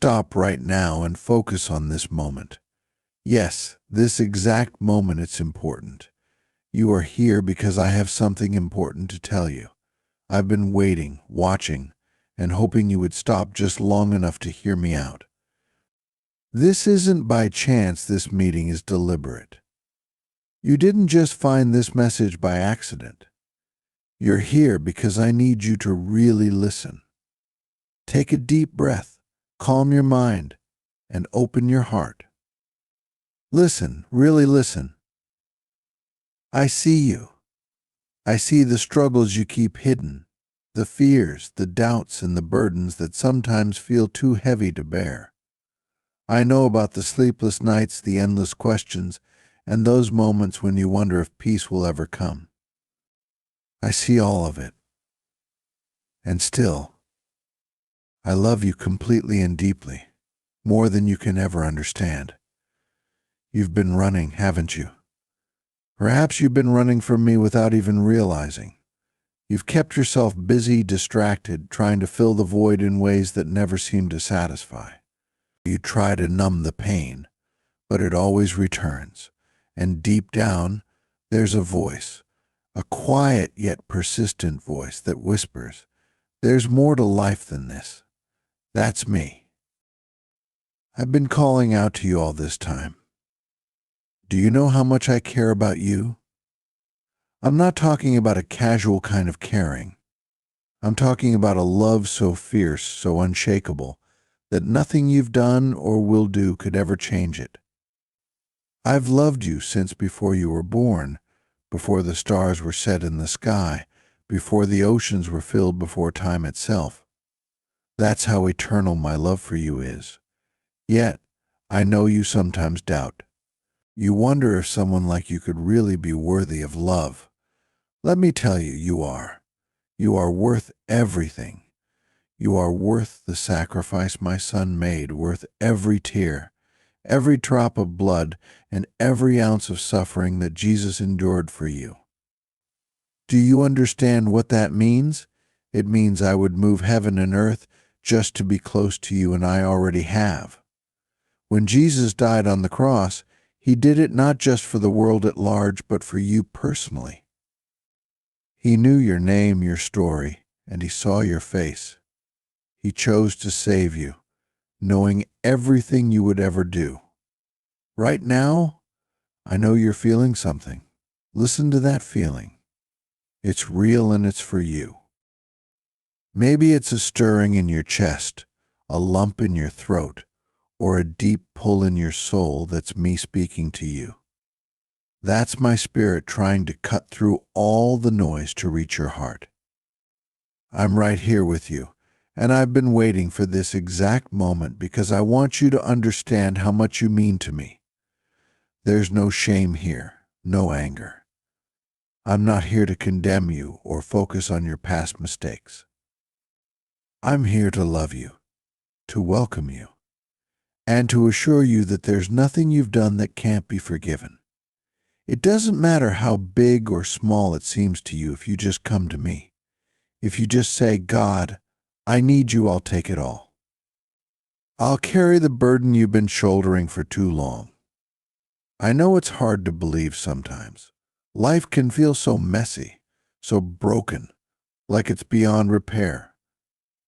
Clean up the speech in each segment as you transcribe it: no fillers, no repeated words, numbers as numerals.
stop right now and focus on this moment. Yes, this exact moment it's important. You are here because I have something important to tell you. I've been waiting, watching, and hoping you would stop just long enough to hear me out. This isn't by chance. This meeting is deliberate. You didn't just find this message by accident. You're here because I need you to really listen. Take a deep breath, calm your mind, and open your heart. Listen, really listen. I see you. I see the struggles you keep hidden, the fears, the doubts, and the burdens that sometimes feel too heavy to bear. I know about the sleepless nights, the endless questions, and those moments when you wonder if peace will ever come. I see all of it. And still, I love you completely and deeply, more than you can ever understand. You've been running, haven't you? Perhaps you've been running from me without even realizing. You've kept yourself busy, distracted, trying to fill the void in ways that never seem to satisfy. You try to numb the pain, but it always returns. And deep down, there's a voice, a quiet yet persistent voice that whispers, "There's more to life than this." That's me. I've been calling out to you all this time. Do you know how much I care about you? I'm not talking about a casual kind of caring. I'm talking about a love so fierce, so unshakable, that nothing you've done or will do could ever change it. I've loved you since before you were born, before the stars were set in the sky, before the oceans were filled, before time itself. That's how eternal my love for you is. Yet, I know you sometimes doubt. You wonder if someone like you could really be worthy of love. Let me tell you, you are. You are worth everything. You are worth the sacrifice my son made, worth every tear, every drop of blood, and every ounce of suffering that Jesus endured for you. Do you understand what that means? It means I would move heaven and earth just to be close to you, and I already have. When Jesus died on the cross, he did it not just for the world at large, but for you personally. He knew your name, your story, and he saw your face. He chose to save you, knowing everything you would ever do. Right now, I know you're feeling something. Listen to that feeling. It's real and it's for you. Maybe it's a stirring in your chest, a lump in your throat, or a deep pull in your soul that's me speaking to you. That's my spirit trying to cut through all the noise to reach your heart. I'm right here with you, and I've been waiting for this exact moment because I want you to understand how much you mean to me. There's no shame here, no anger. I'm not here to condemn you or focus on your past mistakes. I'm here to love you, to welcome you, and to assure you that there's nothing you've done that can't be forgiven. It doesn't matter how big or small it seems to you if you just come to me. If you just say, "God, I need you, I'll take it all. I'll carry the burden you've been shouldering for too long." I know it's hard to believe sometimes. Life can feel so messy, so broken, like it's beyond repair.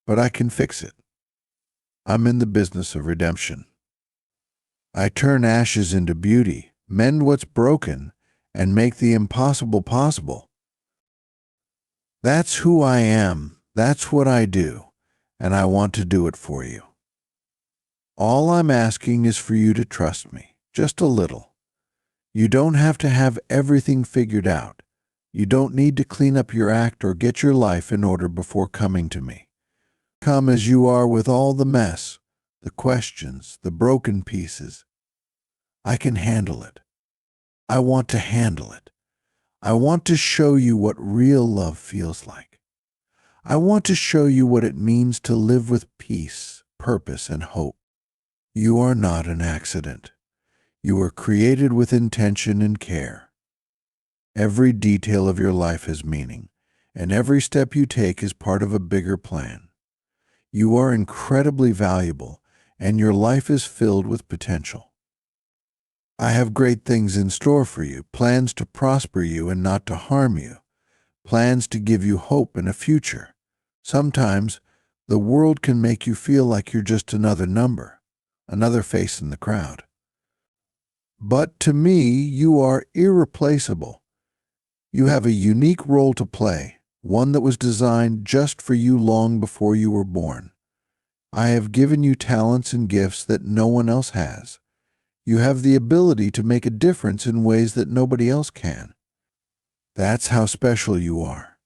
But I can fix it. I'm in the business of redemption. I turn ashes into beauty, mend what's broken, and make the impossible possible. That's who I am. That's what I do, and I want to do it for you. All I'm asking is for you to trust me, just a little. You don't have to have everything figured out. You don't need to clean up your act or get your life in order before coming to me. Come as you are with all the mess, the questions, the broken pieces. I can handle it. I want to handle it. I want to show you what real love feels like. I want to show you what it means to live with peace, purpose, and hope. You are not an accident. You were created with intention and care. Every detail of your life has meaning, and every step you take is part of a bigger plan. You are incredibly valuable, and your life is filled with potential. I have great things in store for you, plans to prosper you and not to harm you, plans to give you hope and a future. Sometimes the world can make you feel like you're just another number, another face in the crowd. But to me, you are irreplaceable. You have a unique role to play, one that was designed just for you long before you were born. I have given you talents and gifts that no one else has. You have the ability to make a difference in ways that nobody else can. That's how special you are.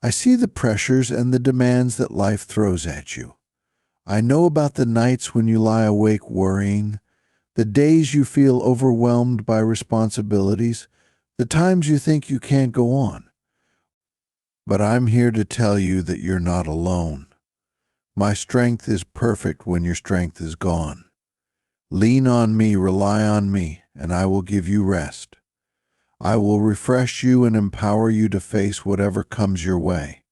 I see the pressures and the demands that life throws at you. I know about the nights when you lie awake worrying, the days you feel overwhelmed by responsibilities, the times you think you can't go on. But I'm here to tell you that you're not alone. My strength is perfect when your strength is gone. Lean on me, rely on me, and I will give you rest. I will refresh you and empower you to face whatever comes your way.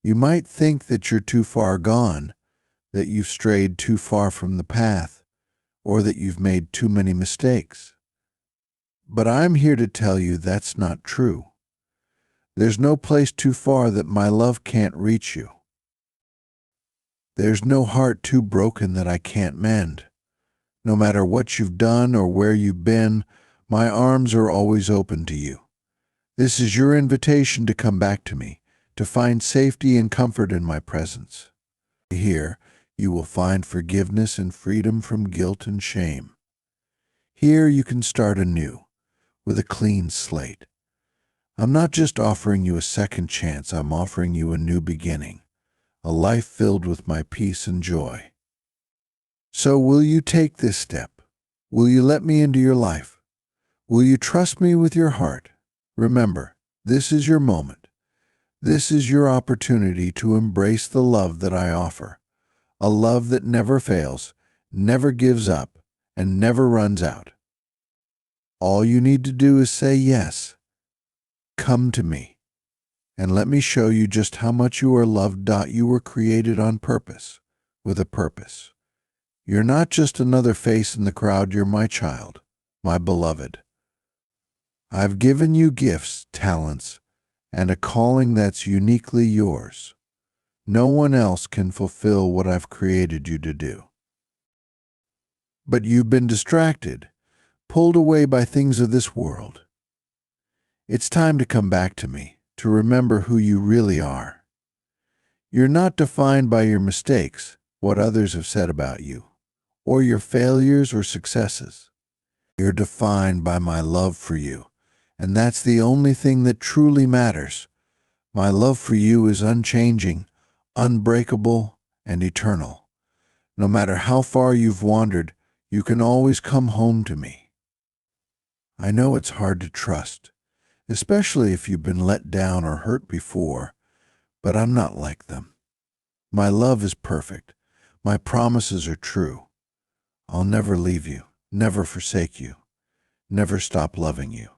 You might think that you're too far gone, that you've strayed too far from the path, or that you've made too many mistakes. But I'm here to tell you that's not true. There's no place too far that my love can't reach you. There's no heart too broken that I can't mend. No matter what you've done or where you've been, my arms are always open to you. This is your invitation to come back to me, to find safety and comfort in my presence. Here, you will find forgiveness and freedom from guilt and shame. Here you can start anew, with a clean slate. I'm not just offering you a second chance, I'm offering you a new beginning, a life filled with my peace and joy. So will you take this step? Will you let me into your life? Will you trust me with your heart? Remember, this is your moment. This is your opportunity to embrace the love that I offer, a love that never fails, never gives up, and never runs out. All you need to do is say yes. Come to me, and let me show you just how much you are loved. You were created on purpose, with a purpose. You're not just another face in the crowd, you're my child, my beloved. I've given you gifts, talents, and a calling that's uniquely yours. No one else can fulfill what I've created you to do. But you've been distracted, pulled away by things of this world. It's time to come back to me, to remember who you really are. You're not defined by your mistakes, what others have said about you, or your failures or successes. You're defined by my love for you, and that's the only thing that truly matters. My love for you is unchanging, unbreakable, and eternal. No matter how far you've wandered, you can always come home to me. I know it's hard to trust, especially if you've been let down or hurt before, but I'm not like them. My love is perfect. My promises are true. I'll never leave you, never forsake you, never stop loving you.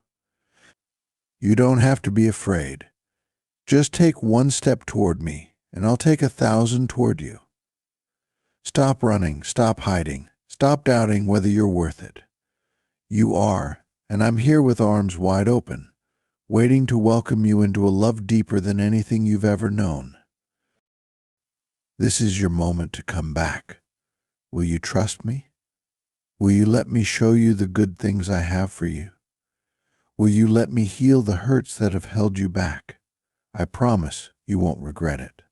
You don't have to be afraid. Just take one step toward me, and I'll take 1,000 toward you. Stop running, stop hiding, stop doubting whether you're worth it. You are, and I'm here with arms wide open, waiting to welcome you into a love deeper than anything you've ever known. This is your moment to come back. Will you trust me? Will you let me show you the good things I have for you? Will you let me heal the hurts that have held you back? I promise you won't regret it.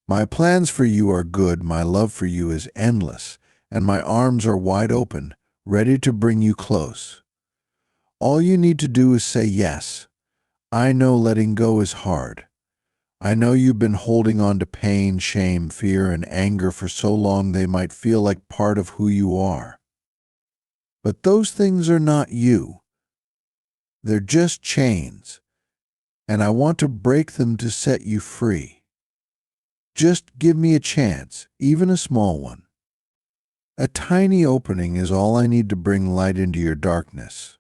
My plans for you are good, my love for you is endless, and my arms are wide open, ready to bring you close. All you need to do is say yes. I know letting go is hard. I know you've been holding on to pain, shame, fear, and anger for so long they might feel like part of who you are. But those things are not you. They're just chains, and I want to break them to set you free. Just give me a chance, even a small one. A tiny opening is all I need to bring light into your darkness.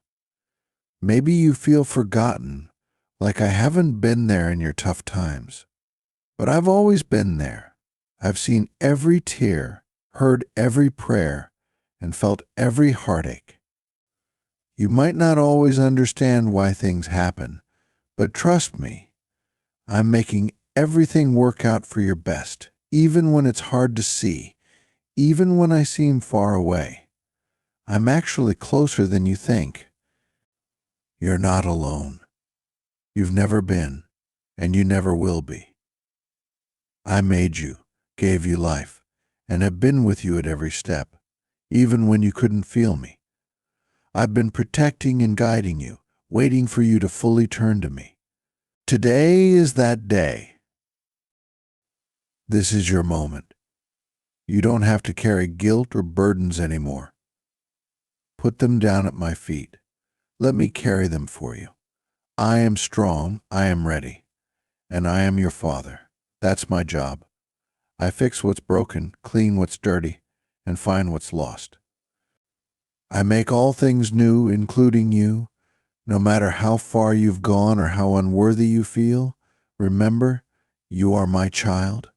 Maybe you feel forgotten, like I haven't been there in your tough times. But I've always been there. I've seen every tear, heard every prayer, and felt every heartache. You might not always understand why things happen, but trust me, I'm making everything work out for your best, even when it's hard to see, even when I seem far away. I'm actually closer than you think. You're not alone. You've never been, and you never will be. I made you, gave you life, and have been with you at every step, even when you couldn't feel me. I've been protecting and guiding you, waiting for you to fully turn to me. Today is that day. This is your moment. You don't have to carry guilt or burdens anymore. Put them down at my feet. Let me carry them for you. I am strong, I am ready, and I am your father. That's my job. I fix what's broken, clean what's dirty, and find what's lost. I make all things new, including you. No matter how far you've gone or how unworthy you feel, remember, you are my child.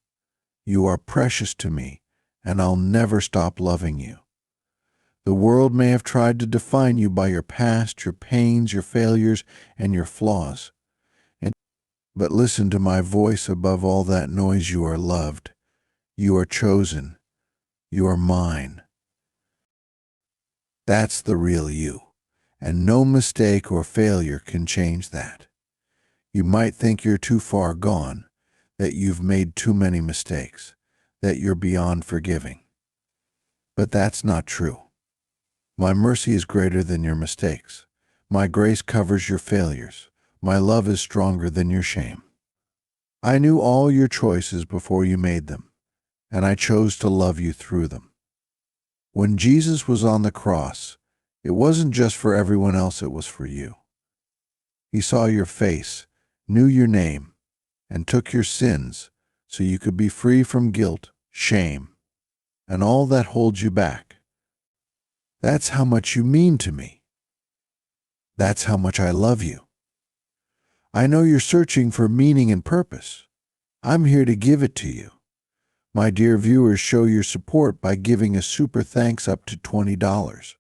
You are precious to me, and I'll never stop loving you. The world may have tried to define you by your past, your pains, your failures, and your flaws. But listen to my voice above all that noise. You are loved. You are chosen. You are mine. That's the real you, and no mistake or failure can change that. You might think you're too far gone, that you've made too many mistakes, that you're beyond forgiving. But that's not true. My mercy is greater than your mistakes. My grace covers your failures. My love is stronger than your shame. I knew all your choices before you made them, and I chose to love you through them. When Jesus was on the cross, it wasn't just for everyone else, it was for you. He saw your face, knew your name, and took your sins so you could be free from guilt, shame, and all that holds you back. That's how much you mean to me. That's how much I love you. I know you're searching for meaning and purpose. I'm here to give it to you. My dear viewers, show your support by giving a super thanks up to $20.